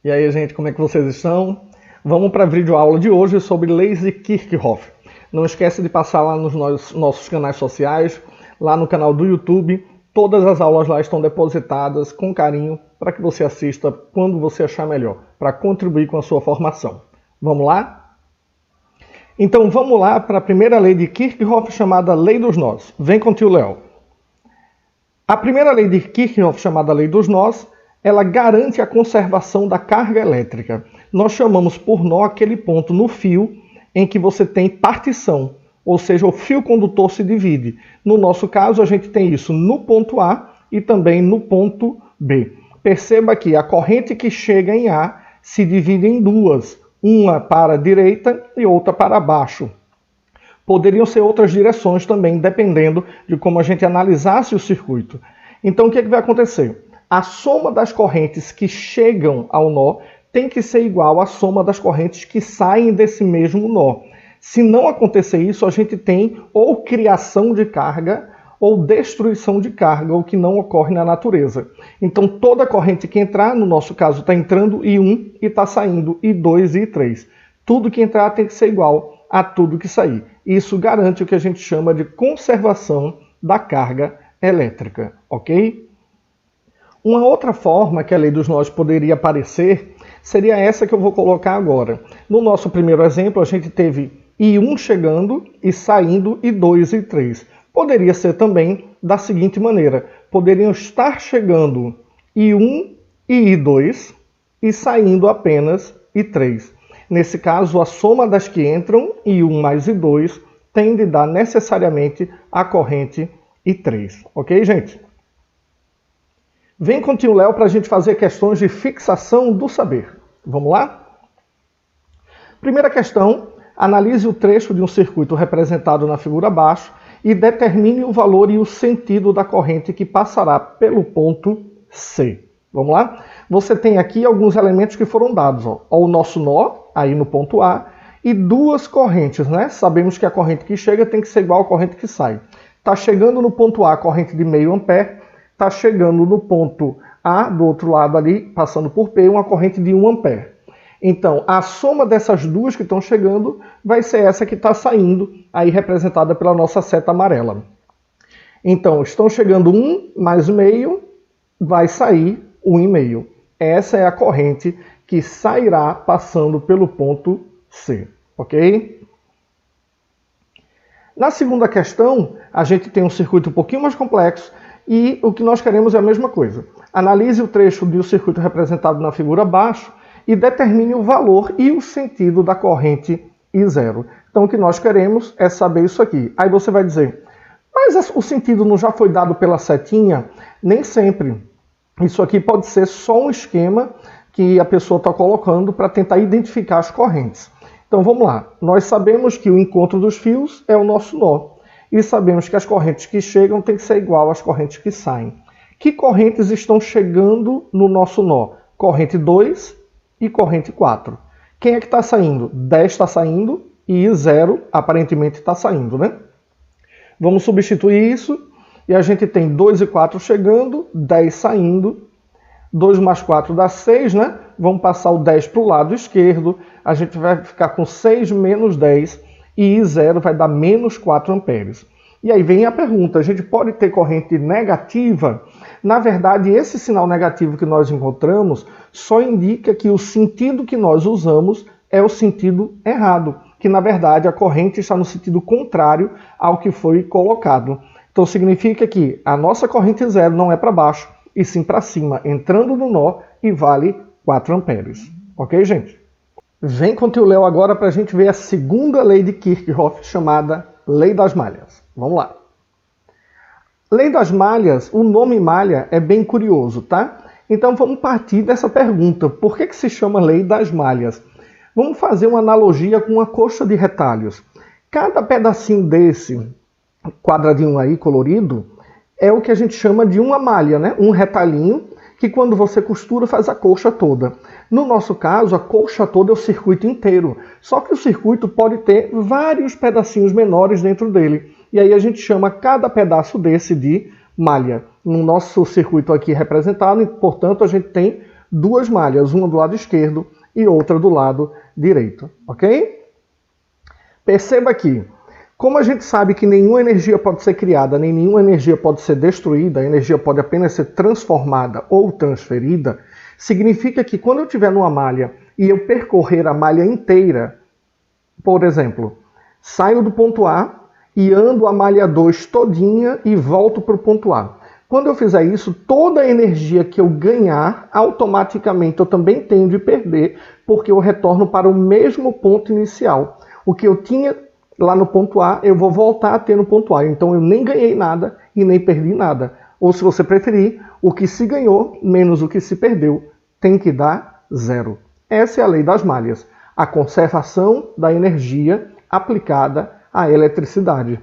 E aí, gente, como é que vocês estão? Vamos para a videoaula de hoje sobre leis de Kirchhoff. Não esquece de passar lá nos nossos canais sociais, lá no canal do YouTube. Todas as aulas lá estão depositadas com carinho para que você assista quando você achar melhor, para contribuir com a sua formação. Vamos lá? Então vamos lá para a primeira lei de Kirchhoff, chamada Lei dos Nós. Vem com o tio Léo. A primeira lei de Kirchhoff, chamada Lei dos Nós, ela garante a conservação da carga elétrica. Nós chamamos por nó aquele ponto no fio em que você tem partição, ou seja, o fio condutor se divide. No nosso caso, a gente tem isso no ponto A e também no ponto B. Perceba que a corrente que chega em A se divide em duas, uma para a direita e outra para baixo. Poderiam ser outras direções também, dependendo de como a gente analisasse o circuito. Então, o que vai acontecer? A soma das correntes que chegam ao nó tem que ser igual à soma das correntes que saem desse mesmo nó. Se não acontecer isso, a gente tem ou criação de carga ou destruição de carga, o que não ocorre na natureza. Então, toda corrente que entrar, no nosso caso, está entrando I1 e está saindo I2 e I3. Tudo que entrar tem que ser igual a tudo que sair. Isso garante o que a gente chama de conservação da carga elétrica, ok? Uma outra forma que a lei dos nós poderia aparecer seria essa que eu vou colocar agora. No nosso primeiro exemplo, a gente teve I1 chegando e saindo I2 e I3. Poderia ser também da seguinte maneira. Poderiam estar chegando I1 e I2 e saindo apenas I3. Nesse caso, a soma das que entram, I1 mais I2, tem de dar necessariamente a corrente I3. Ok, gente? Vem com o tio Léo para a gente fazer questões de fixação do saber. Vamos lá? Primeira questão, analise o trecho de um circuito representado na figura abaixo e determine o valor e o sentido da corrente que passará pelo ponto C. Vamos lá? Você tem aqui alguns elementos que foram dados. O nosso nó, aí no ponto A, e duas correntes, né? Sabemos que a corrente que chega tem que ser igual à corrente que sai. Está chegando no ponto A a corrente de meio ampere, está chegando no ponto A, do outro lado ali, passando por P, uma corrente de 1 ampere. Então, a soma dessas duas que estão chegando vai ser essa que está saindo, aí representada pela nossa seta amarela. Então, estão chegando 1 mais meio, vai sair 1,5. Essa é a corrente que sairá passando pelo ponto C, ok? Na segunda questão, a gente tem um circuito um pouquinho mais complexo, e o que nós queremos é a mesma coisa. Analise o trecho do circuito representado na figura abaixo e determine o valor e o sentido da corrente I0. Então o que nós queremos é saber isso aqui. Aí você vai dizer, mas o sentido não já foi dado pela setinha? Nem sempre. Isso aqui pode ser só um esquema que a pessoa está colocando para tentar identificar as correntes. Então vamos lá. Nós sabemos que o encontro dos fios é o nosso nó. E sabemos que as correntes que chegam têm que ser igual às correntes que saem. Que correntes estão chegando no nosso nó? Corrente 2 e corrente 4. Quem é que está saindo? 10 está saindo e 0 aparentemente está saindo, né? Vamos substituir isso e a gente tem 2 e 4 chegando, 10 saindo. 2 mais 4 dá 6, né? Vamos passar o 10 para o lado esquerdo. A gente vai ficar com 6 menos 10. E I0 vai dar menos 4 amperes. E aí vem a pergunta, a gente pode ter corrente negativa? Na verdade, esse sinal negativo que nós encontramos só indica que o sentido que nós usamos é o sentido errado, que na verdade a corrente está no sentido contrário ao que foi colocado. Então significa que a nossa corrente 0 não é para baixo, e sim para cima, entrando no nó e vale 4 amperes. Ok, gente? Vem com o tio Léo agora para a gente ver a segunda lei de Kirchhoff, chamada Lei das Malhas. Vamos lá. Lei das malhas, o nome malha é bem curioso, tá? Então vamos partir dessa pergunta. Por que se chama Lei das Malhas? Vamos fazer uma analogia com uma coxa de retalhos. Cada pedacinho desse quadradinho aí colorido é o que a gente chama de uma malha, né? Um retalhinho que quando você costura faz a coxa toda. No nosso caso, a coxa toda é o circuito inteiro. Só que o circuito pode ter vários pedacinhos menores dentro dele. E aí a gente chama cada pedaço desse de malha. No nosso circuito aqui representado, portanto, a gente tem duas malhas, uma do lado esquerdo e outra do lado direito, ok? Perceba aqui, como a gente sabe que nenhuma energia pode ser criada, nem nenhuma energia pode ser destruída, a energia pode apenas ser transformada ou transferida, significa que quando eu estiver numa malha e eu percorrer a malha inteira, por exemplo, saio do ponto A e ando a malha 2 todinha e volto para o ponto A. Quando eu fizer isso, toda a energia que eu ganhar, automaticamente eu também tenho de perder, porque eu retorno para o mesmo ponto inicial. O que eu tinha lá no ponto A, eu vou voltar a ter no ponto A. Então eu nem ganhei nada e nem perdi nada. Ou se você preferir, o que se ganhou menos o que se perdeu tem que dar zero. Essa é a lei das malhas. A conservação da energia aplicada à eletricidade.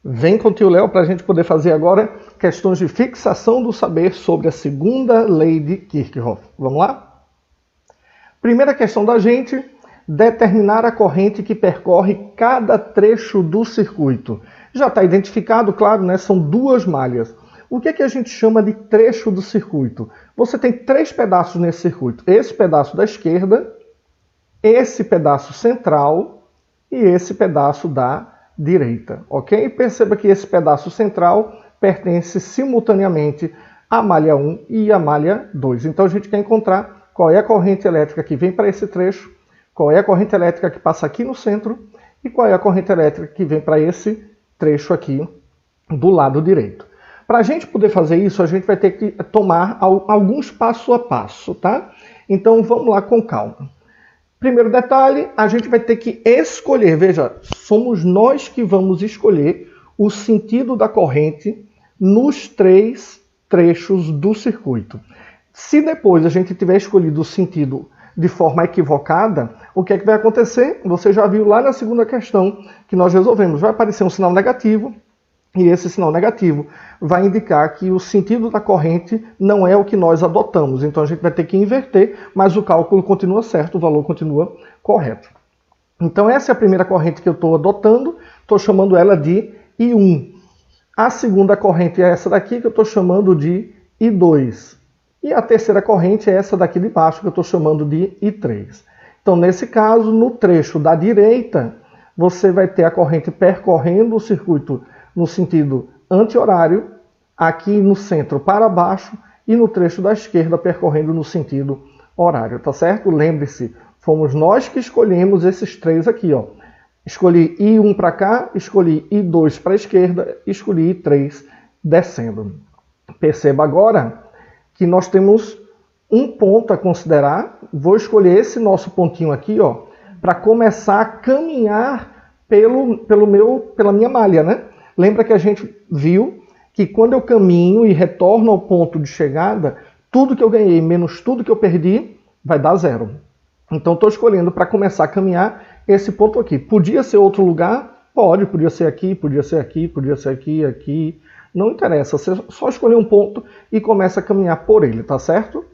Vem com o tio Léo para a gente poder fazer agora questões de fixação do saber sobre a segunda lei de Kirchhoff. Vamos lá? Primeira questão da gente, determinar a corrente que percorre cada trecho do circuito. Já está identificado, claro, né? São duas malhas. O que é que a gente chama de trecho do circuito? Você tem três pedaços nesse circuito. Esse pedaço da esquerda, esse pedaço central e esse pedaço da direita, ok? Perceba que esse pedaço central pertence simultaneamente à malha 1 e à malha 2. Então a gente quer encontrar qual é a corrente elétrica que vem para esse trecho, qual é a corrente elétrica que passa aqui no centro e qual é a corrente elétrica que vem para esse trecho aqui do lado direito. Para a gente poder fazer isso, a gente vai ter que tomar alguns passo a passo, tá? Então vamos lá com calma. Primeiro detalhe, a gente vai ter que escolher, veja, somos nós que vamos escolher o sentido da corrente nos três trechos do circuito. Se depois a gente tiver escolhido o sentido de forma equivocada, o que é que vai acontecer? Você já viu lá na segunda questão que nós resolvemos. Vai aparecer um sinal negativo e esse sinal negativo vai indicar que o sentido da corrente não é o que nós adotamos. Então a gente vai ter que inverter, mas o cálculo continua certo, o valor continua correto. Então essa é a primeira corrente que eu estou adotando, estou chamando ela de I1. A segunda corrente é essa daqui que eu estou chamando de I2. E a terceira corrente é essa daqui de baixo que eu estou chamando de I3. Então nesse caso, no trecho da direita, você vai ter a corrente percorrendo o circuito no sentido anti-horário, aqui no centro para baixo e no trecho da esquerda percorrendo no sentido horário, tá certo? Lembre-se, fomos nós que escolhemos esses três aqui, ó. Escolhi I1 para cá, escolhi I2 para a esquerda, escolhi I3 descendo. Perceba agora que nós temos um ponto a considerar. Vou escolher esse nosso pontinho aqui, ó, para começar a caminhar pela minha malha, né? Lembra que a gente viu que quando eu caminho e retorno ao ponto de chegada, tudo que eu ganhei menos tudo que eu perdi vai dar zero. Então estou escolhendo para começar a caminhar esse ponto aqui. Podia ser outro lugar? Pode, podia ser aqui, podia ser aqui, podia ser aqui, aqui. Não interessa, você só escolher um ponto e começa a caminhar por ele, tá certo?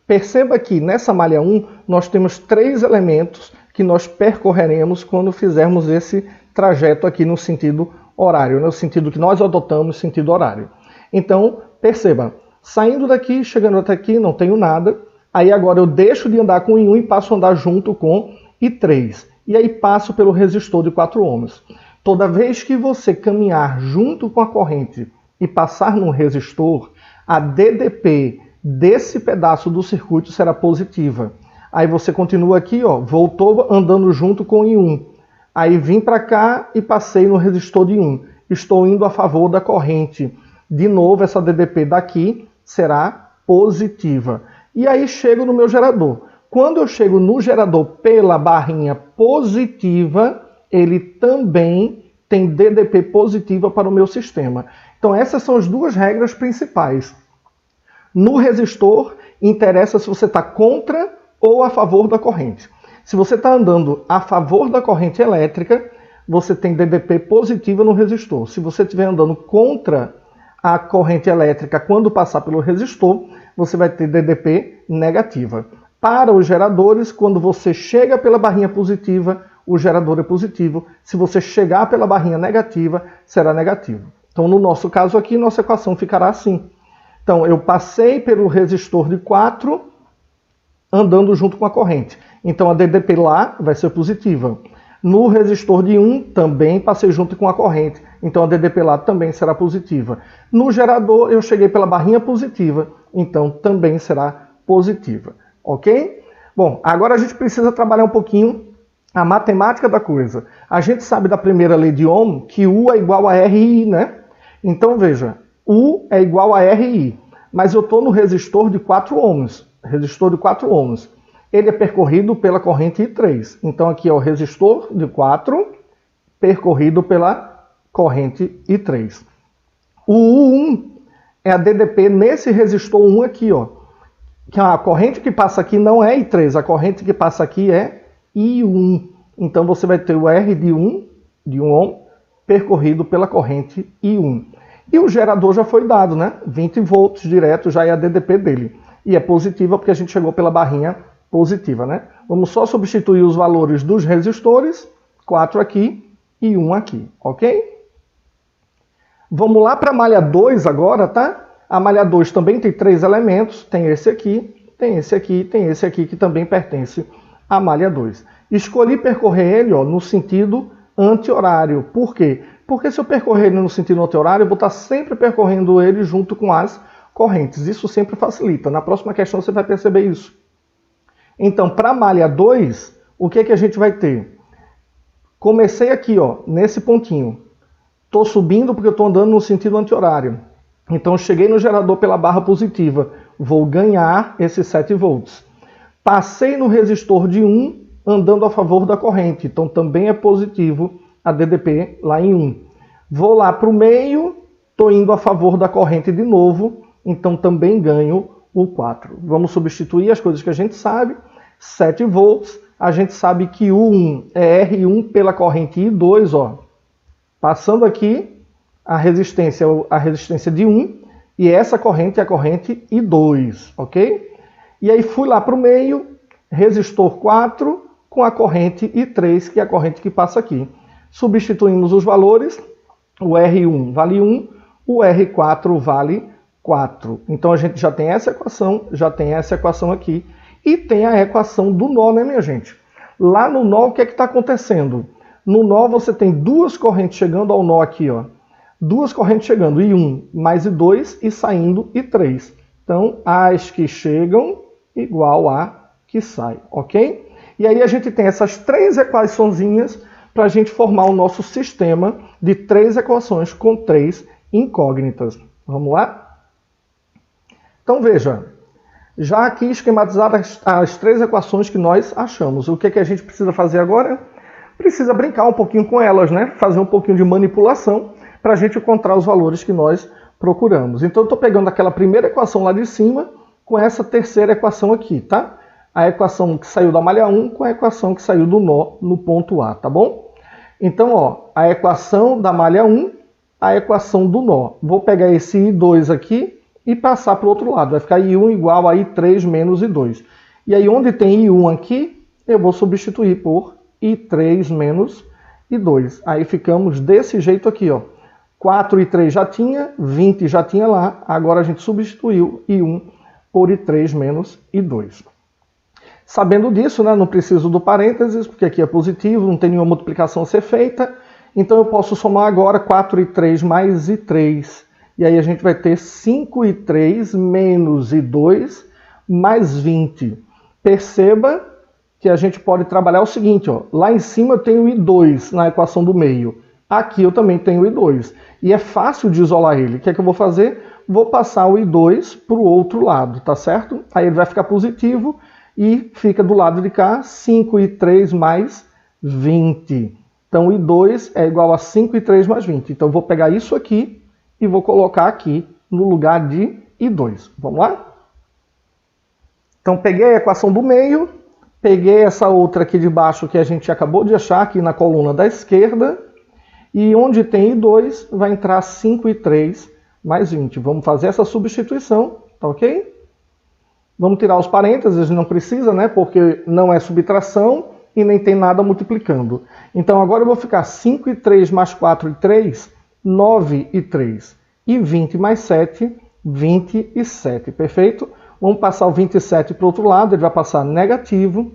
Perceba que nessa malha 1 nós temos três elementos que nós percorreremos quando fizermos esse trajeto aqui no sentido horário, no sentido que nós adotamos, sentido horário. Então, perceba, saindo daqui, chegando até aqui, não tenho nada. Aí agora eu deixo de andar com I1 e passo a andar junto com I3. E aí passo pelo resistor de 4 ohms. Toda vez que você caminhar junto com a corrente e passar num resistor, a DDP desse pedaço do circuito será positiva. Aí você continua aqui, ó, voltou andando junto com I1. Aí vim para cá e passei no resistor de 1. Estou indo a favor da corrente. De novo, essa DDP daqui será positiva. E aí chego no meu gerador. Quando eu chego no gerador pela barrinha positiva, ele também tem DDP positiva para o meu sistema. Então essas são as duas regras principais. No resistor, interessa se você está contra ou a favor da corrente. Se você está andando a favor da corrente elétrica, você tem DDP positiva no resistor. Se você estiver andando contra a corrente elétrica quando passar pelo resistor, você vai ter DDP negativa. Para os geradores, quando você chega pela barrinha positiva, o gerador é positivo. Se você chegar pela barrinha negativa, será negativo. Então, no nosso caso aqui, nossa equação ficará assim. Então, eu passei pelo resistor de 4 andando junto com a corrente. Então, a DDP lá vai ser positiva. No resistor de 1, também passei junto com a corrente. Então, a DDP lá também será positiva. No gerador, eu cheguei pela barrinha positiva. Então, também será positiva. Ok? Bom, agora a gente precisa trabalhar um pouquinho a matemática da coisa. A gente sabe da primeira lei de Ohm que U é igual a RI, né? Então, veja, U é igual a RI. Mas eu estou no resistor de 4 ohms. Resistor de 4 ohms. Ele é percorrido pela corrente I3. Então, aqui é o resistor de 4 percorrido pela corrente I3. O U1 é a DDP nesse resistor 1 aqui, ó. Que a corrente que passa aqui não é I3, a corrente que passa aqui é I1. Então, você vai ter o R de 1 ohm, percorrido pela corrente I1. E o gerador já foi dado, né? 20 volts direto já é a DDP dele. E é positiva porque a gente chegou pela barrinha positiva, né? Vamos só substituir os valores dos resistores, 4 aqui e 1 aqui, ok? Vamos lá para a malha 2 agora, tá? A malha 2 também tem 3 elementos, tem esse aqui, tem esse aqui, tem esse aqui, que também pertence à malha 2. Escolhi percorrer ele, ó, no sentido anti-horário. Por quê? Porque se eu percorrer ele no sentido anti-horário, eu vou estar sempre percorrendo ele junto com as correntes. Isso sempre facilita. Na próxima questão você vai perceber isso. Então, para a malha 2, o que a gente vai ter? Comecei aqui, ó, nesse pontinho. Estou subindo porque eu estou andando no sentido anti-horário. Então, eu cheguei no gerador pela barra positiva. Vou ganhar esses 7 volts. Passei no resistor de 1, andando a favor da corrente. Então, também é positivo a DDP lá em 1. Vou lá para o meio, estou indo a favor da corrente de novo. Então, também ganho o 4. Vamos substituir as coisas que a gente sabe. 7 volts. A gente sabe que o 1 é R1 pela corrente I2, ó. Passando aqui a resistência de 1, e essa corrente é a corrente I2, ok? E aí fui lá para o meio, resistor 4 com a corrente I3, que é a corrente que passa aqui. Substituímos os valores, o R1 vale 1, o R4 vale 4. Então a gente já tem essa equação aqui, e tem a equação do nó, né, minha gente? Lá no nó, o que é que está acontecendo? No nó você tem duas correntes chegando ao nó aqui, ó. Duas correntes chegando, I1 mais I2 e saindo I3. Então, as que chegam igual a que sai, ok? E aí a gente tem essas 3 equaçõezinhas para a gente formar o nosso sistema de 3 equações com 3 incógnitas. Vamos lá? Então, veja. Já aqui esquematizadas as 3 equações que nós achamos. O que a gente precisa fazer agora? Precisa brincar um pouquinho com elas, né? Fazer um pouquinho de manipulação para a gente encontrar os valores que nós procuramos. Então, eu estou pegando aquela primeira equação lá de cima com essa terceira equação aqui, tá? A equação que saiu da malha 1 com a equação que saiu do nó no ponto A, tá bom? Então, ó, a equação da malha 1, a equação do nó. Vou pegar esse I2 aqui e passar para o outro lado. Vai ficar I1 igual a I3 menos I2. E aí, onde tem I1 aqui, eu vou substituir por I3 menos I2. Aí ficamos desse jeito aqui, ó. 4 e 3 já tinha, 20 já tinha lá. Agora a gente substituiu I1 por I3 menos I2. Sabendo disso, né, não preciso do parênteses, porque aqui é positivo, não tem nenhuma multiplicação a ser feita. Então eu posso somar agora 4 e 3 mais I3. E aí a gente vai ter 5 e 3 menos I2 mais 20. Perceba que a gente pode trabalhar o seguinte, ó. Lá em cima eu tenho I2 na equação do meio. Aqui eu também tenho I2. E é fácil de isolar ele. O que é que eu vou fazer? Vou passar o I2 para o outro lado, tá certo? Aí ele vai ficar positivo e fica do lado de cá 5 e 3 mais 20. Então I2 é igual a 5 e 3 mais 20. Então eu vou pegar isso aqui e vou colocar aqui no lugar de I2. Vamos lá? Então peguei a equação do meio, peguei essa outra aqui de baixo que a gente acabou de achar aqui na coluna da esquerda, e onde tem I2 vai entrar 5 e 3 mais 20. Vamos fazer essa substituição, tá ok? Vamos tirar os parênteses, não precisa, né? Porque não é subtração e nem tem nada multiplicando. Então agora eu vou ficar 5 e 3 mais 4 e 3, 9 e 3. E 20 mais 7, 27, perfeito? Vamos passar o 27 para o outro lado, ele vai passar negativo.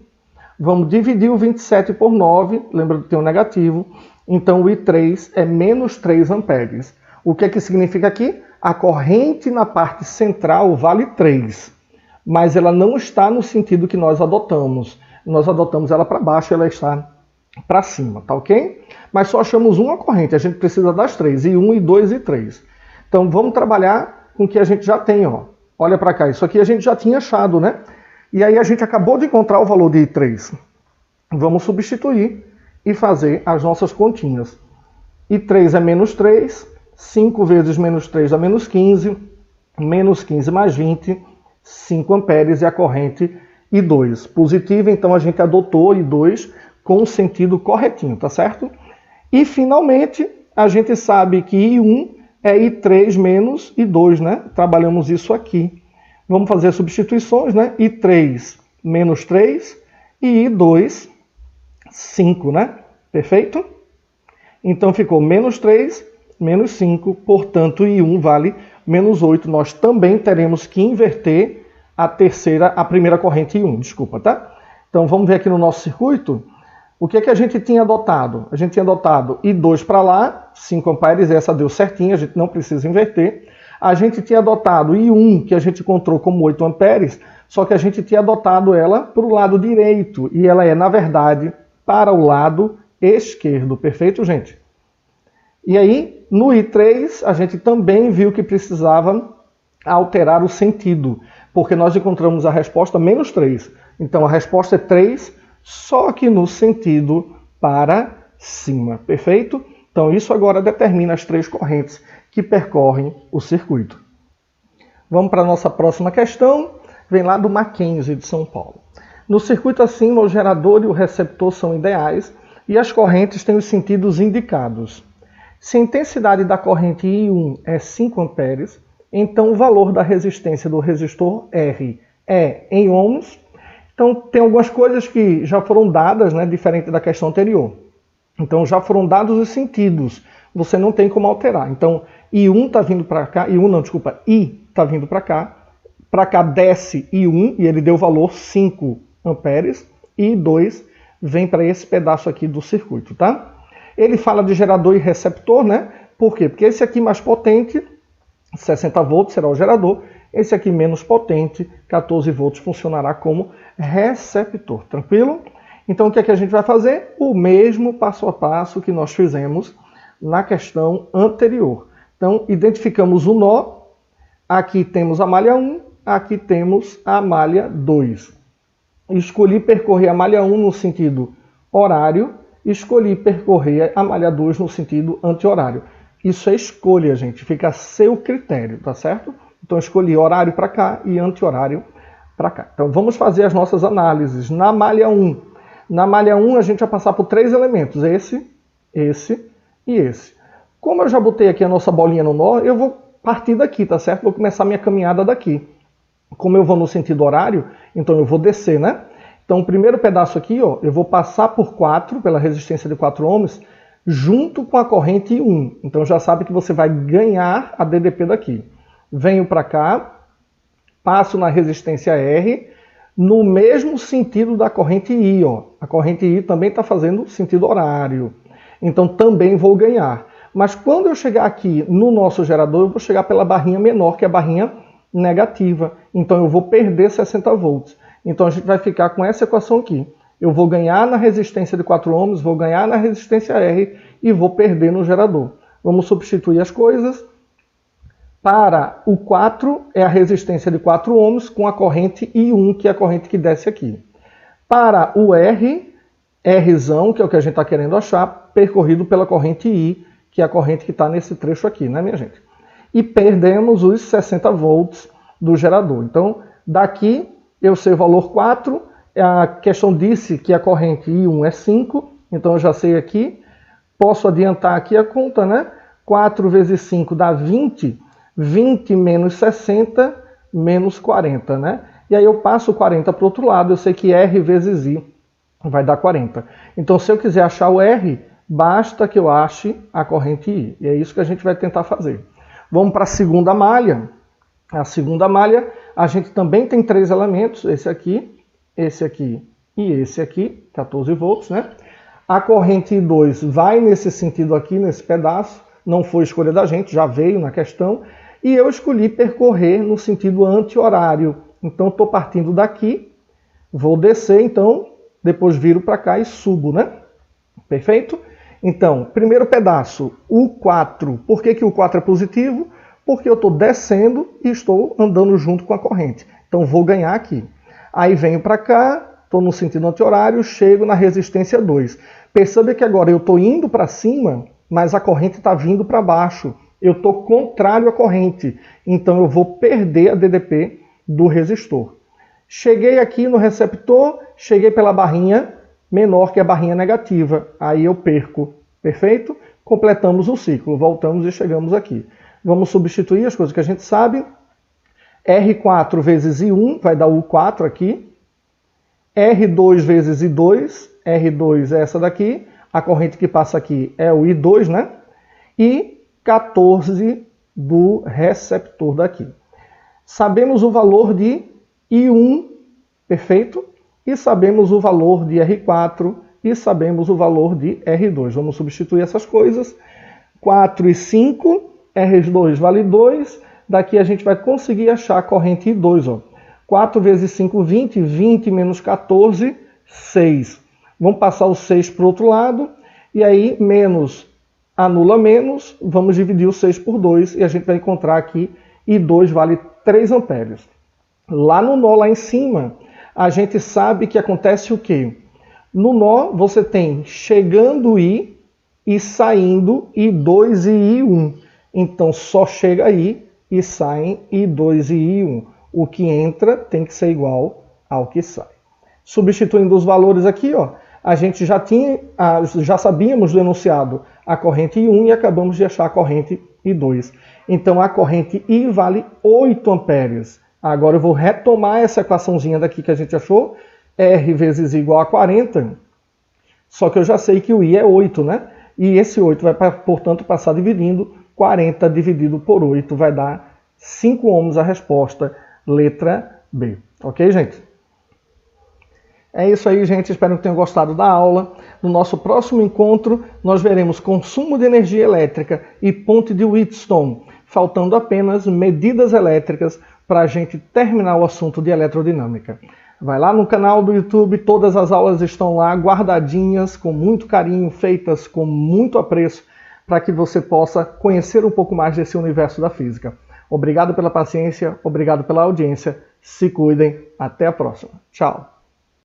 Vamos dividir o 27 por 9, lembra que tem um negativo. Então o I3 é menos 3 amperes. O que é que significa aqui? A corrente na parte central vale 3, mas ela não está no sentido que nós adotamos. Nós adotamos ela para baixo, ela está para cima, tá ok? Mas só achamos uma corrente, a gente precisa das três, I1, I2 e I3. Então vamos trabalhar com o que a gente já tem, ó. Olha para cá, isso aqui a gente já tinha achado, né? E aí a gente acabou de encontrar o valor de I3. Vamos substituir e fazer as nossas continhas. I3 é menos 3, 5 vezes menos 3 dá menos 15 mais 20, 5 amperes e a corrente I2. Positiva, então a gente adotou I2 com o sentido corretinho, tá certo? E finalmente, a gente sabe que I1 é I3 menos I2, né? Trabalhamos isso aqui. Vamos fazer substituições, né? I3 menos 3 e I2, 5, né? Perfeito? Então ficou menos 3, menos 5, portanto I1 vale menos 8. Nós também teremos que inverter a primeira corrente I1, desculpa, tá? Então vamos ver aqui no nosso circuito. O que é que a gente tinha adotado? A gente tinha adotado I2 para lá, 5 amperes, essa deu certinho, a gente não precisa inverter. A gente tinha adotado I1, que a gente encontrou como 8 amperes, só que a gente tinha adotado ela para o lado direito, e ela é, na verdade, para o lado esquerdo. Perfeito, gente? E aí, no I3, a gente também viu que precisava alterar o sentido, porque nós encontramos a resposta menos 3. Então, a resposta é 3, só que no sentido para cima. Perfeito? Então, isso agora determina as três correntes que percorrem o circuito. Vamos para a nossa próxima questão. Vem lá do Mackenzie, de São Paulo. No circuito acima, o gerador e o receptor são ideais e as correntes têm os sentidos indicados. Se a intensidade da corrente I1 é 5 amperes, então o valor da resistência do resistor R é em ohms. Então, tem algumas coisas que já foram dadas, né, diferente da questão anterior. Então, já foram dados os sentidos. Você não tem como alterar. Então, I1 está vindo para cá, I está vindo para cá desce I1 e ele deu valor 5 amperes, e I2 vem para esse pedaço aqui do circuito, tá? Ele fala de gerador e receptor, né? Por quê? Porque esse aqui mais potente, 60 volts, será o gerador. Esse aqui menos potente, 14 volts, funcionará como receptor. Tranquilo? Então, o que é que a gente vai fazer? O mesmo passo a passo que nós fizemos na questão anterior. Então, identificamos o nó. Aqui temos a malha 1, aqui temos a malha 2. Escolhi percorrer a malha 1 no sentido horário, escolhi percorrer a malha 2 no sentido anti-horário. Isso é escolha, gente, fica a seu critério, tá certo? Então, escolhi horário para cá e anti-horário para cá. Então, vamos fazer as nossas análises. Na malha 1, a gente vai passar por 3 elementos, esse e esse. Como eu já botei aqui a nossa bolinha no nó, eu vou partir daqui, tá certo? Vou começar minha caminhada daqui. Como eu vou no sentido horário, então eu vou descer, né? Então, o primeiro pedaço aqui, ó, eu vou passar por 4, pela resistência de 4 ohms, junto com a corrente I1. Então, já sabe que você vai ganhar a DDP daqui. Venho para cá, passo na resistência R, no mesmo sentido da corrente I. Ó. A corrente I também está fazendo sentido horário. Então, também vou ganhar. Mas quando eu chegar aqui no nosso gerador, eu vou chegar pela barrinha menor, que é a barrinha negativa. Então, eu vou perder 60 volts. Então, a gente vai ficar com essa equação aqui. Eu vou ganhar na resistência de 4 ohms, vou ganhar na resistência R e vou perder no gerador. Vamos substituir as coisas. Para o 4 é a resistência de 4 ohms com a corrente I1, que é a corrente que desce aqui. Para o R, Rzão, que é o que a gente está querendo achar, percorrido pela corrente I, que é a corrente que está nesse trecho aqui, né, minha gente? E perdemos os 60 volts do gerador. Então, daqui eu sei o valor 4, a questão disse que a corrente I1 é 5, então eu já sei aqui. Posso adiantar aqui a conta, né? 4 vezes 5 dá 20, 20 menos 60 menos 40, né? E aí eu passo 40 para o outro lado, eu sei que R vezes I vai dar 40. Então, se eu quiser achar o R, basta que eu ache a corrente I. E é isso que a gente vai tentar fazer. Vamos para a segunda malha. A segunda malha, a gente também tem 3 elementos, esse aqui e esse aqui, 14 volts, né? A corrente I2 vai nesse sentido aqui, nesse pedaço, não foi escolha da gente, já veio na questão, e eu escolhi percorrer no sentido anti-horário. Então estou partindo daqui, vou descer, então depois viro para cá e subo, né? Perfeito? Então, primeiro pedaço, o 4. Por que o 4 é positivo? Porque eu estou descendo e estou andando junto com a corrente. Então vou ganhar aqui. Aí venho para cá, estou no sentido anti-horário, chego na resistência 2. Perceba que agora eu estou indo para cima, mas a corrente está vindo para baixo. Eu estou contrário à corrente. Então eu vou perder a DDP do resistor. Cheguei aqui no receptor, cheguei pela barrinha menor que a barrinha negativa. Aí eu perco. Perfeito? Completamos o ciclo. Voltamos e chegamos aqui. Vamos substituir as coisas que a gente sabe. R4 vezes I1 vai dar U4 aqui. R2 vezes I2. R2 é essa daqui. A corrente que passa aqui é o I2, né? E 14 do receptor daqui. Sabemos o valor de I1, perfeito? E sabemos o valor de R4 e sabemos o valor de R2. Vamos substituir essas coisas. 4 e 5, R2 vale 2. Daqui a gente vai conseguir achar a corrente I2. Ó. 4 vezes 5, 20. 20 menos 14, 6. Vamos passar o 6 para o outro lado. E aí, menos anula menos. Vamos dividir o 6 por 2. E a gente vai encontrar aqui I2 vale 3 amperes. Lá no nó, lá em cima, a gente sabe que acontece o quê? No nó, você tem chegando I e saindo I2 e I1. Então, só chega I e saem I2 e I1. O que entra tem que ser igual ao que sai. Substituindo os valores aqui, ó, a gente já sabíamos do enunciado a corrente I1 e acabamos de achar a corrente I2. Então, a corrente I vale 8 amperes. Agora eu vou retomar essa equaçãozinha daqui que a gente achou. R vezes I igual a 40. Só que eu já sei que o I é 8, né? E esse 8 vai, portanto, passar dividindo. 40 dividido por 8 vai dar 5 ohms a resposta. Letra B. Ok, gente? É isso aí, gente. Espero que tenham gostado da aula. No nosso próximo encontro, nós veremos consumo de energia elétrica e ponte de Wheatstone, faltando apenas medidas elétricas para a gente terminar o assunto de eletrodinâmica. Vai lá no canal do YouTube, todas as aulas estão lá guardadinhas, com muito carinho, feitas com muito apreço, para que você possa conhecer um pouco mais desse universo da física. Obrigado pela paciência, obrigado pela audiência. Se cuidem. Até a próxima. Tchau.